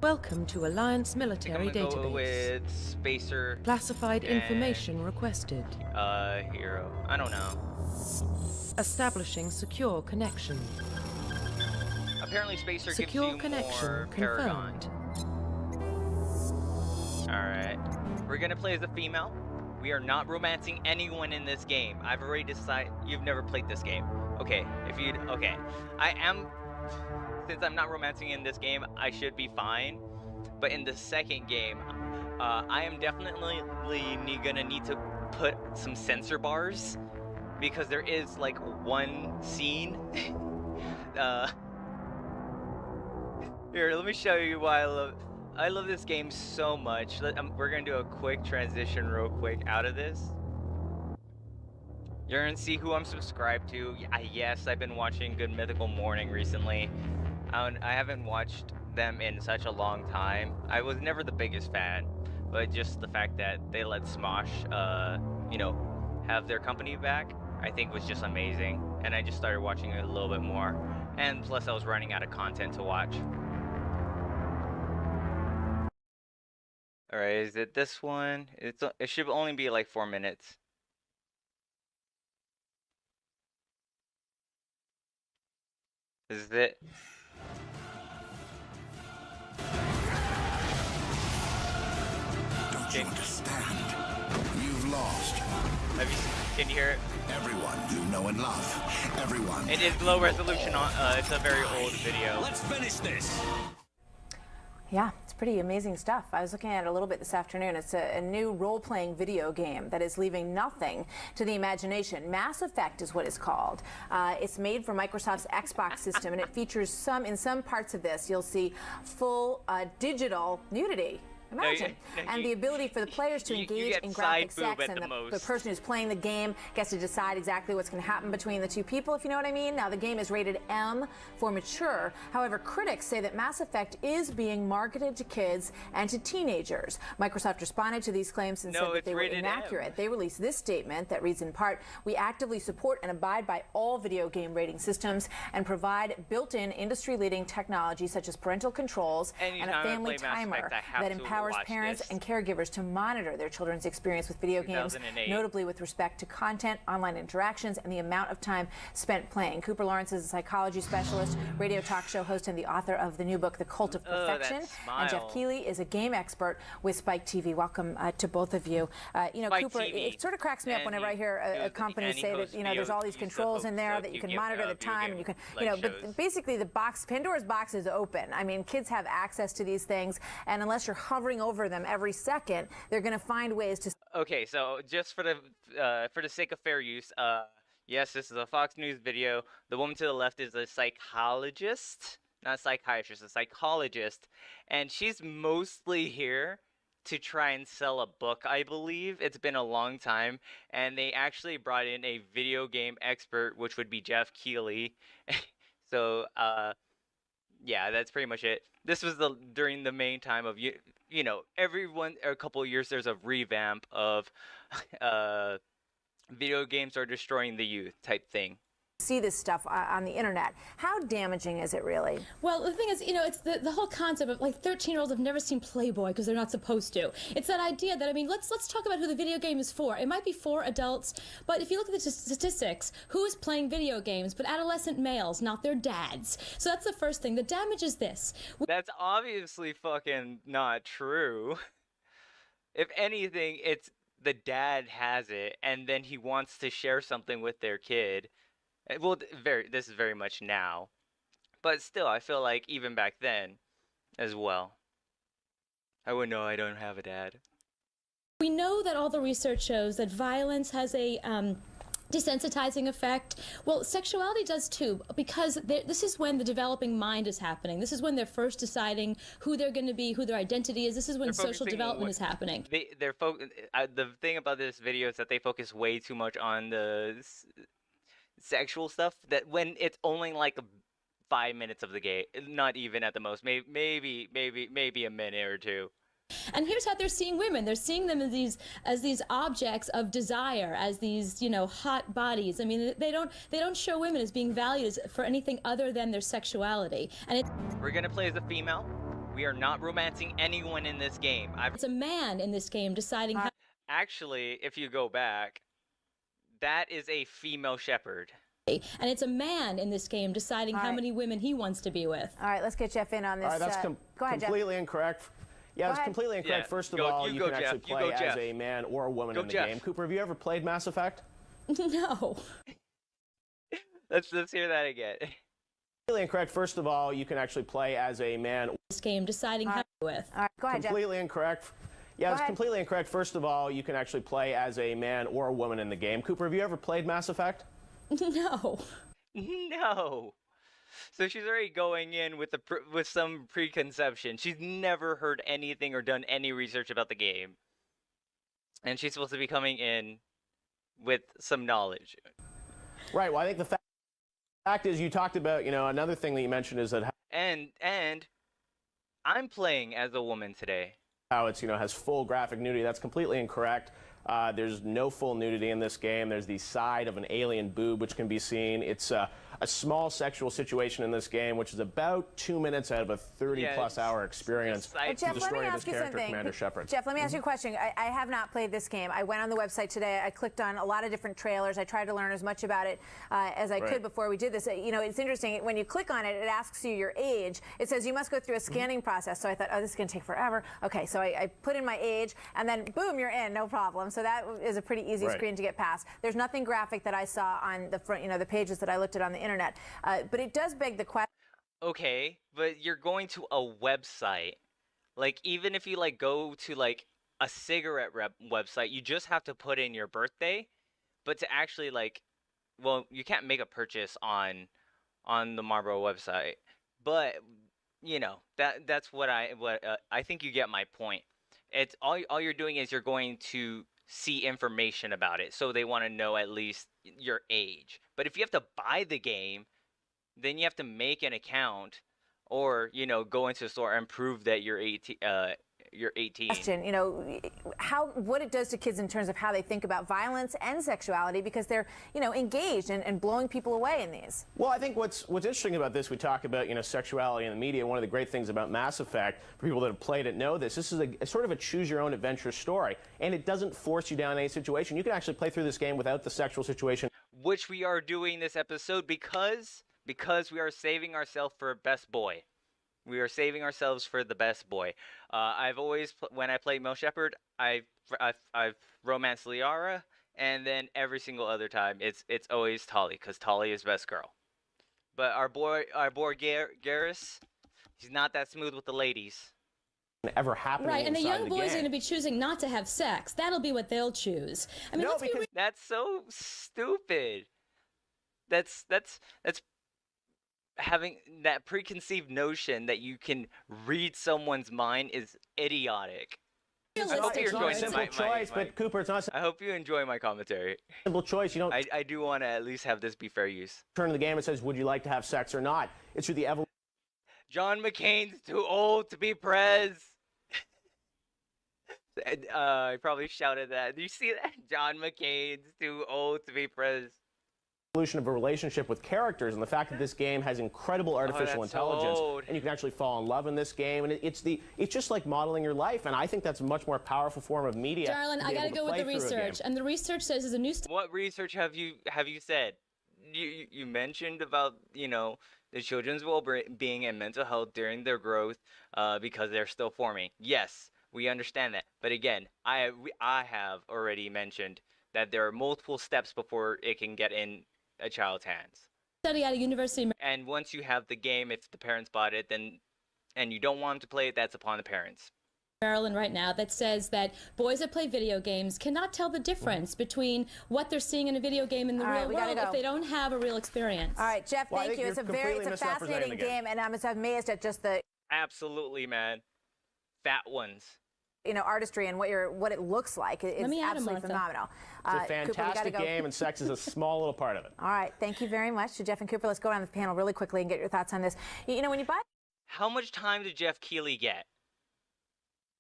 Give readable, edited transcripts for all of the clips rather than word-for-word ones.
Welcome to Alliance Military I'm gonna go Database. with Spacer Classified and information requested. Hero. I don't know. Establishing secure connection. Apparently Spacer Secure gives you connection more Paragon. confirmed. Alright. We're gonna play as a female. We are not romancing anyone in this game. I've already decided. You've never played this game. Okay, okay. I am, since I'm not romancing in this game, I should be fine. But in the second game, I am definitely gonna need to put some censor bars, because there is like one scene. Here, let me show you why I love this game so much. We're gonna do a quick transition real quick out of this. You're gonna see who I'm subscribed to. Yes, I've been watching Good Mythical Morning recently. I haven't watched them in such a long time. I was never the biggest fan, but just the fact that they let Smosh, have their company back, I think was just amazing. And I just started watching it a little bit more. And plus I was running out of content to watch. Alright, is it this one? It should only be like 4 minutes. This is it. Don't you understand? You've lost. Can you hear it? Everyone you know and love. Everyone. It is low resolution. It's a very old video. Let's finish this. Yeah, it's pretty amazing stuff. I was looking at it a little bit this afternoon. It's a new role-playing video game that is leaving nothing to the imagination. Mass Effect is what it's called. It's made for Microsoft's Xbox system, and it features in some parts of this, you'll see full digital nudity. Imagine. And the ability for the players to engage in graphic sex, and the person who's playing the game gets to decide exactly what's going to happen between the two people, if you know what I mean. Now, the game is rated M for mature. However, critics say that Mass Effect is being marketed to kids and to teenagers. Microsoft responded to these claims and said that they were inaccurate. They released this statement that reads in part, "We actively support and abide by all video game rating systems and provide built-in industry-leading technology such as parental controls and a family timer that empowers parents and caregivers to monitor their children's experience with video games, notably with respect to content, online interactions, and the amount of time spent playing." Cooper Lawrence is a psychology specialist, radio talk show host, and the author of the new book, The Cult of Perfection. And Jeff Keighley is a game expert with Spike TV. Welcome to both of you. Cooper, it sort of cracks me up whenever I hear a company say that, there's all these controls in there that you can monitor the time, and you can, but basically Pandora's box is open. I mean, kids have access to these things, and unless you're hovering over them every second, they're going to find ways to. Okay, so just for the sake of fair use, yes, this is a Fox News video. The woman to the left is a psychologist, not a psychiatrist, a psychologist, and she's mostly here to try and sell a book, I believe. It's been a long time, and they actually brought in a video game expert, which would be Jeff Keighley. So, yeah, that's pretty much it. This was during the main time of everyone. A couple of years there's a revamp of video games are destroying the youth type thing. See this stuff on the internet. How damaging is it really? Well, the thing is, it's the whole concept of like 13-year-olds have never seen Playboy because they're not supposed to. It's that idea that, let's talk about who the video game is for. It might be for adults, but if you look at the statistics, who's playing video games but adolescent males, not their dads. So that's the first thing. The damage is this. That's obviously fucking not true. If anything, it's the dad has it, and then he wants to share something with their kid. Well, this is very much now, but still, I feel like even back then, as well. I would know I don't have a dad. We know that all the research shows that violence has a desensitizing effect. Well, sexuality does too, because this is when the developing mind is happening. This is when they're first deciding who they're going to be, who their identity is. This is when social development is happening. The thing about this video is that they focus way too much on the sexual stuff, that when it's only like 5 minutes of the game, not even at the most, maybe a minute or two. And here's how they're seeing women. They're seeing them as these objects of desire, as these, hot bodies. I mean, they don't show women as being valued for anything other than their sexuality. And we're gonna play as a female. We are not romancing anyone in this game. It's a man in this game deciding how. Actually, if you go back, that is a female shepherd. And it's a man in this game deciding how many women he wants to be with. All right, let's get Jeff in on this. All right, that's go ahead, Jeff. completely incorrect. Yeah, it's ahead. completely incorrect. Yeah, First of go- all, you you go, can Jeff. actually You play go, as Jeff. a man or a woman Go, in the Jeff. game. Cooper, have you ever played Mass Effect? No. Let's hear that again. Completely incorrect. First of all, you can actually play as a man. This game deciding how to be with. All right, go ahead, Jeff. Completely incorrect. Yeah, Go it's ahead. completely incorrect. First of all, you can actually play as a man or a woman in the game. Cooper, have you ever played Mass Effect? No. No. So she's already going in with with some preconception. She's never heard anything or done any research about the game. And she's supposed to be coming in with some knowledge. Right. Well, I think the fact is you talked about, another thing that you mentioned is that And I'm playing as a woman today. how it's, has full graphic nudity. That's completely incorrect. There's no full nudity in this game. There's the side of an alien boob which can be seen. It's a small sexual situation in this game, which is about 2 minutes out of a 30-plus hour experience. Side- Jeff, the let me story of ask this you character, something. Commander Shepard. Jeff, let me ask you a question. I have not played this game. I went on the website today. I clicked on a lot of different trailers. I tried to learn as much about it as I could before we did this. It's interesting. When you click on it, it asks you your age. It says you must go through a scanning process. So I thought, oh, this is going to take forever. Okay, so I put in my age, and then boom, you're in, no problem. So that is a pretty easy screen to get past. There's nothing graphic that I saw on the front, the pages that I looked at on the internet. But it does beg the question. Okay, but you're going to a website. Like, even if you go to a cigarette website, you just have to put in your birthday. But to actually well, you can't make a purchase on the Marlboro website. But that's what I think you get my point. It's all you're doing is you're going to see information about it, so they want to know at least your age. But if you have to buy the game, then you have to make an account, or go into the store and prove that you're 18. You're 18. Question, what it does to kids in terms of how they think about violence and sexuality, because they're, engaged and blowing people away in these. Well, I think what's interesting about this, we talk about, sexuality in the media. One of the great things about Mass Effect, for people that have played it know this, is a sort of a choose-your-own-adventure story, and it doesn't force you down any situation. You can actually play through this game without the sexual situation. Which we are doing this episode because we are saving ourselves for best boy. We are saving ourselves for the best boy. I've always, when I play Mel Shepherd, I've romanced Liara, and then every single other time it's always Tali, because Tali is best girl. But our boy Garrus, he's not that smooth with the ladies. Ever happening Right, and the inside young boys are game. going to be choosing not to have sex. That'll be what they'll choose. I mean, No, let's be because That's so stupid. That's having that preconceived notion that you can read someone's mind is idiotic. I hope you're it's not a enjoying simple my choice, but Cooper, it's not a I hope you enjoy my commentary. simple choice. You don't I do want to at least have this be fair use. turn to the game and says, would you like to have sex or not? It's through the evolution. John McCain's too old to be Prez. I probably shouted that. Do you see that? John McCain's too old to be Prez. Of a relationship with characters, and the fact that this game has incredible artificial that's so intelligence, old. and you can actually fall in love in this game, and it's just like modeling your life, and I think that's a much more powerful form of media. Darlin, to I be gotta able to go with play the through a game. research, and the research says there's a new What research have you said? You mentioned about the children's well-being and mental health during their growth because they're still forming. Yes, we understand that, but again, I have already mentioned that there are multiple steps before it can get in a child's hands. study out of University of And once you have the game, if the parents bought it, then and you don't want them to play it, that's upon the parents. Maryland right now that says that boys that play video games cannot tell the difference between what they're seeing in a video game in the All right, real we gotta world go. if they don't have a real experience. All right, Jeff, Well, I thank think you. It's you're a completely fascinating misrepresenting the game. game, and I'm amazed at just the Absolutely, man. Fat ones. artistry and what it looks like. It's Let me add 'em, absolutely Martha. phenomenal. It's a Cooper, we gotta fantastic go. game, and sex is a small little part of it. All right, thank you very much to Jeff and Cooper. Let's go around the panel really quickly and get your thoughts on this. When you buy How much time did Jeff Keighley get?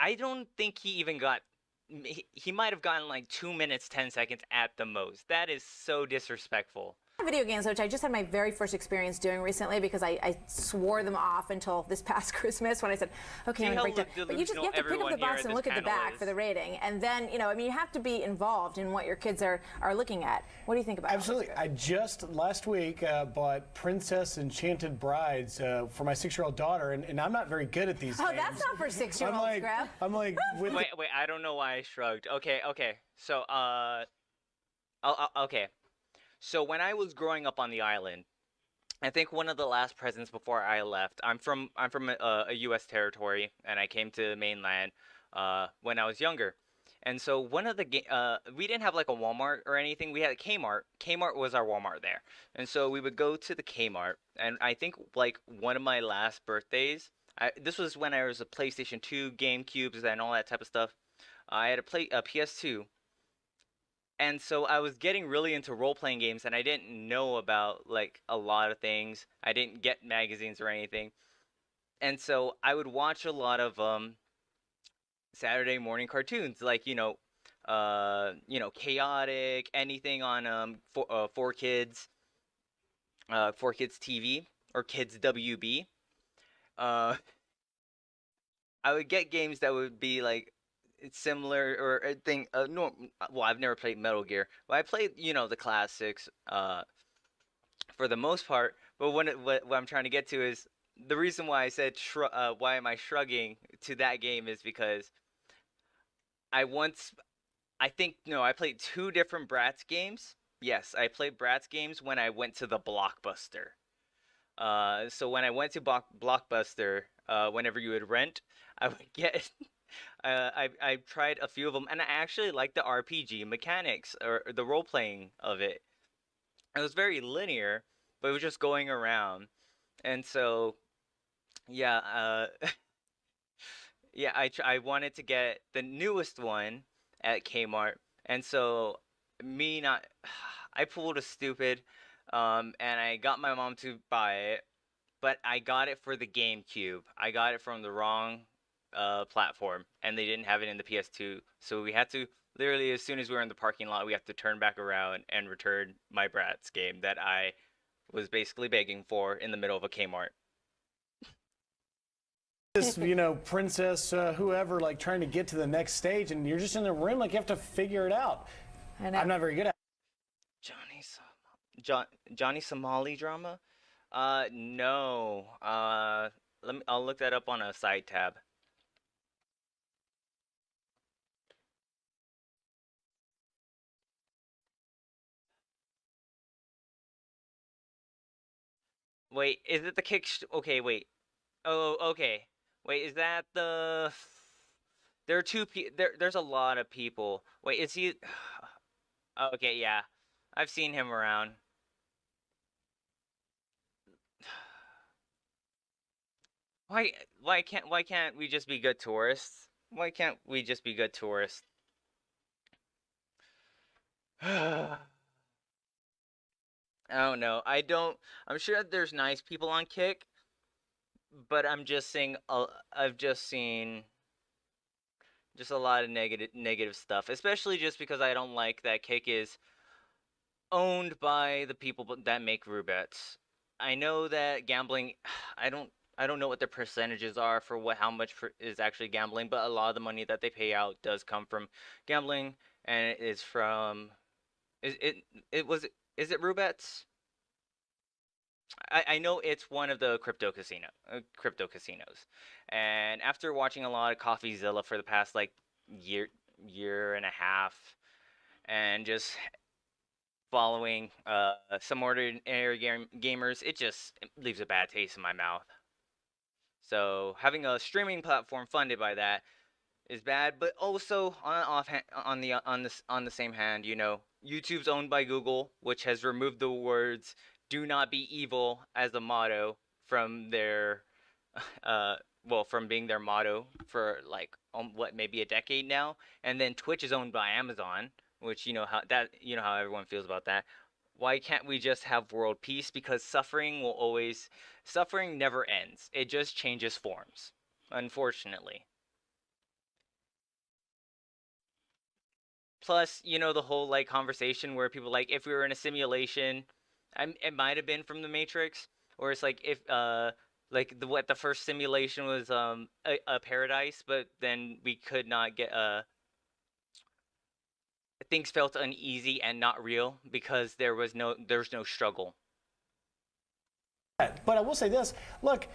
I don't think he even got. He might have gotten 2 minutes, 10 seconds at the most. That is so disrespectful. Video games, which I just had my very first experience doing recently because I swore them off until this past Christmas when I said, okay, I'm going to break down. But you have to pick up the box and look at the back for the rating. And then, you know, I mean, you have to be involved in what your kids are looking at. What do you think about it? Absolutely. I just last week bought Princess Enchanted Brides for my 6-year-old daughter, and I'm not very good at these games. Oh, that's not for 6-year-olds, Grab. I'm like, with Wait, I don't know why I shrugged. Okay. So, okay. So when I was growing up on the island, I think one of the last presents before I left. I'm from a U.S. territory, and I came to the mainland when I was younger. And so one of the we didn't have like a Walmart or anything. We had a Kmart. Kmart was our Walmart there. And so we would go to the Kmart, and I think like one of my last birthdays. This was when I was a PlayStation 2, GameCubes, and all that type of stuff. I had a PS2. And so I was getting really into role-playing games, and I didn't know about like a lot of things. I didn't get magazines or anything. And so I would watch a lot of Saturday morning cartoons, like Chaotic, anything on 4Kids, 4Kids TV or Kids WB. I would get games that would be like it's similar or a thing. No, well, I've never played Metal Gear, but I played the classics for the most part. But what I'm trying to get to is the reason why I said why am I shrugging to that game is because I played 2 different Bratz games. Yes, I played Bratz games when I went to the Blockbuster. So when I went to Blockbuster, whenever you would rent, I would get. I tried a few of them, and I actually liked the RPG mechanics or the role playing of it. It was very linear, but it was just going around, and so yeah, yeah. I wanted to get the newest one at Kmart, and so me not, I pulled a stupid, and I got my mom to buy it, but I got it for the GameCube. I got it from the wrong platform, and they didn't have it in the PS2, so we had to literally as soon as we were in the parking lot, we have to turn back around and return my Bratz game that I was basically begging for in the middle of a Kmart. this, princess, whoever, like trying to get to the next stage, and you're just in the room, like you have to figure it out. I know. I'm not very good at it. Johnny Somali drama? No. I'll look that up on a side tab. Wait, is it the okay, wait. Oh, okay. Wait, is that the? There are there's a lot of people. Wait, is he? Oh, okay, yeah, I've seen him around. Why can't we just be good tourists? Why can't we just be good tourists? I don't know. I'm sure that there's nice people on Kick, but I've just seen just a lot of negative stuff, especially just because I don't like that Kick is owned by the people that make Rubettes. I know that gambling, I don't know what the percentages are for how much is actually gambling, but a lot of the money that they pay out does come from gambling, and it is from is it Rubettes? I know it's one of the crypto casinos, and after watching a lot of CoffeeZilla for the past like year and a half, and just following some ordinary gamers, it just leaves a bad taste in my mouth. So having a streaming platform funded by that is bad, but also on the same hand, YouTube's owned by Google, which has removed the words "Do not be evil" as a motto from their from being their motto for like maybe a decade now. And then Twitch is owned by Amazon, which you know how everyone feels about that. Why can't we just have world peace? Because suffering never ends. It just changes forms, unfortunately. Plus, the whole like conversation where people like, if we were in a simulation, It might have been from the Matrix, or it's like if like the first simulation was a paradise, but then we could not get things felt uneasy and not real because there's no struggle. But I will say this: look,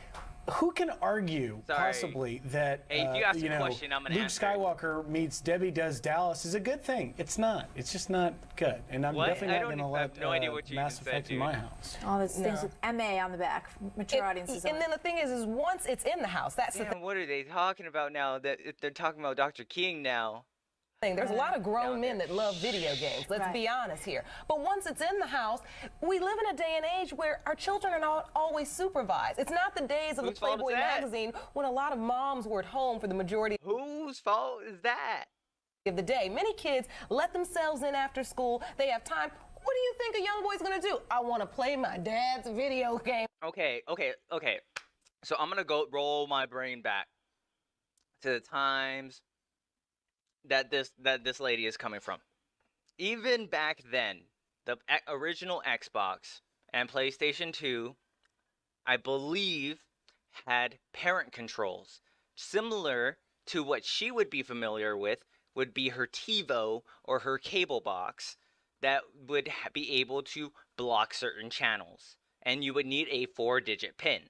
who can argue Sorry. possibly that Hey, if you ask a question, I'm gonna Luke answer it. Skywalker meets Debbie Does Dallas is a good thing? It's not. It's just not good, and I'm What? definitely I not going to don't- I let have no idea what you Mass even said, Effect in dude. my house. All these things with MA on the back, mature audiences. And then the thing is once it's in the house, that's the Damn, what are they talking about now? That they're talking about Dr. King now. thing. There's a lot of grown men that love video games. Let's be honest here. But once it's in the house, we live in a day and age where our children are not always supervised. It's not the days of Whose the fault is Playboy that? magazine when a lot of moms were at home for the majority Whose fault is that? of the day. Many kids let themselves in after school. They have time. What do you think a young boy's going to do? I want to play my dad's video game. Okay. So I'm gonna go roll my brain back to the times that this lady is coming from. Even back then, the original Xbox and PlayStation 2, I believe, had parent controls similar to what she would be familiar with would be her TiVo or her cable box that would be able to block certain channels, and you would need a 4-digit PIN.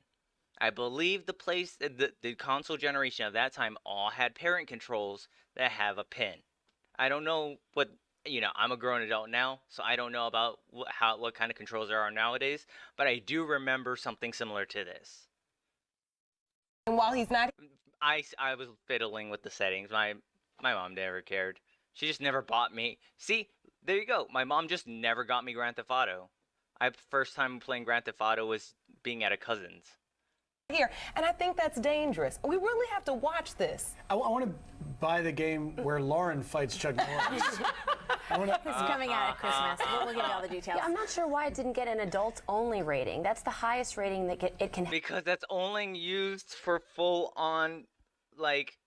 I believe the console generation of that time all had parent controls that have a PIN. I don't know what, I'm a grown adult now, so I don't know about what kind of controls there are nowadays, but I do remember something similar to this. And while he's not I was fiddling with the settings. My mom never cared. She just never bought me. See, there you go. My mom just never got me Grand Theft Auto. First time playing Grand Theft Auto was being at a cousin's. here, and I think that's dangerous. We really have to watch this. I want to buy the game where Lauren fights Chuck Norris. It's coming out at Christmas. We'll give you all the details. Yeah, I'm not sure why it didn't get an adult-only rating. That's the highest rating that it can. Because that's only used for full-on, like,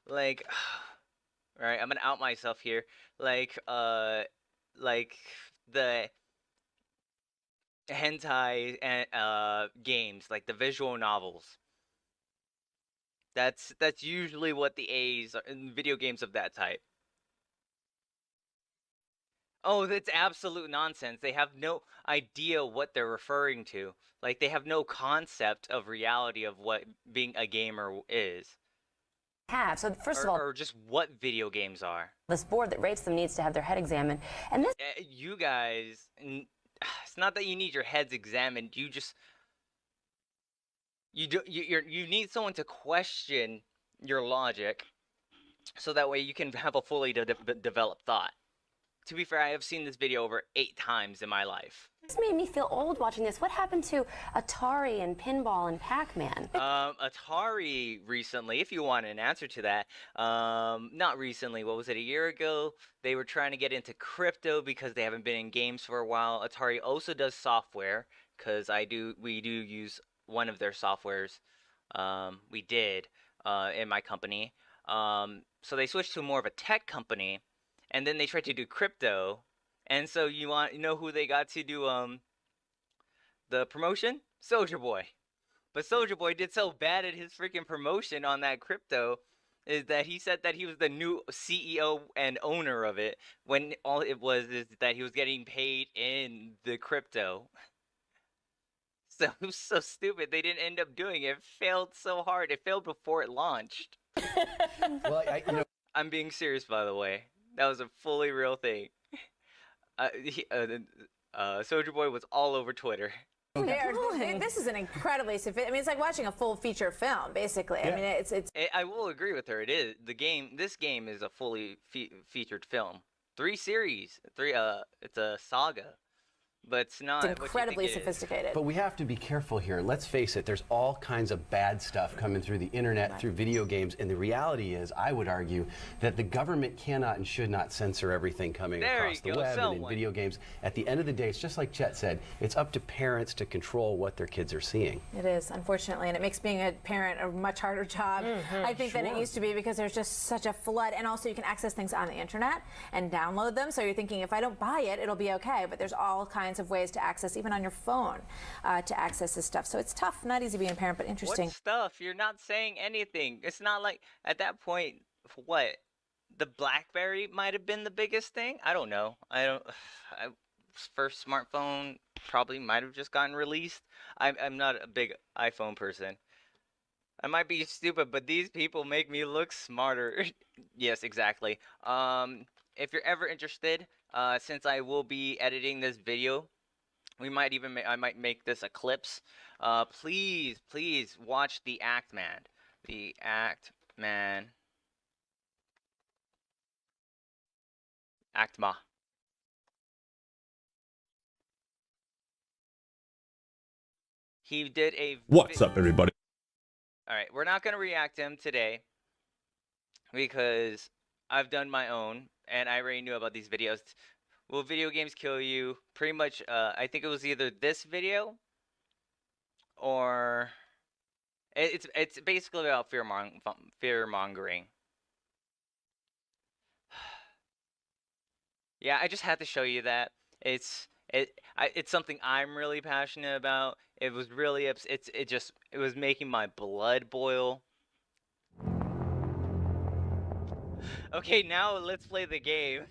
right? I'm gonna out myself here. Like the hentai and games, like the visual novels. That's usually what the A's are in video games of that type. Oh, that's absolute nonsense. They have no idea what they're referring to. Like, they have no concept of reality of what being a gamer is. So first of all, or just what video games are. this board that rates them needs to have their head examined, and this. You guys, it's not that you need your heads examined. You need someone to question your logic, so that way you can have a fully developed thought. To be fair, I have seen this video over 8 times in my life. This made me feel old watching this. What happened to Atari and Pinball and Pac-Man? Atari recently, if you want an answer to that, not recently, what was it, a year ago? They were trying to get into crypto because they haven't been in games for a while. Atari also does software, because we do use one of their softwares. We did, in my company. So they switched to more of a tech company, and then they tried to do crypto. And so you know who they got to do the promotion? Soulja Boy. But Soulja Boy did so bad at his freaking promotion on that crypto is that he said that he was the new CEO and owner of it, when all it was is that he was getting paid in the crypto. So it was so stupid. They didn't end up doing it. It failed so hard. It failed before it launched. Well, I'm being serious, by the way. That was a fully real thing. Soulja Boy was all over Twitter. This is an incredibly sophisticated. I mean, it's like watching a full feature film, basically. Yeah. I mean, it's. I will agree with her. It is This game is a fully featured film. 3 series. It's a saga. But it's not. It's incredibly sophisticated. but we have to be careful here. Let's face it, there's all kinds of bad stuff coming through the internet, through video games, and the reality is, I would argue, that the government cannot and should not censor everything coming across the web and in video games. At the end of the day, it's just like Chet said, it's up to parents to control what their kids are seeing. It is, unfortunately, and it makes being a parent a much harder job, I think, than it used to be, because there's just such a flood, and also you can access things on the internet and download them, so you're thinking, if I don't buy it, it'll be okay, but there's all kinds kinds of ways to access, even on your phone, to access this stuff. So it's tough, not easy being a parent, but interesting. What stuff? You're not saying anything. It's not like at that point, what? The BlackBerry might have been the biggest thing. I don't know. First smartphone probably might have just gotten released. I'm not a big iPhone person. I might be stupid, but these people make me look smarter. Yes, exactly. If you're ever interested, since I will be editing this video, we might even I might make this a clips. Please watch the Act Man. The Act Man. Actma. He did a. What's up, everybody? All right, we're not gonna react to him today because I've done my own and I already knew about these videos. Will video games kill you? Pretty much. I think it was either this video or it's basically about fear mongering. Yeah, I just had to show you that. It's something I'm really passionate about. It was really it was making my blood boil. Okay, now let's play the game.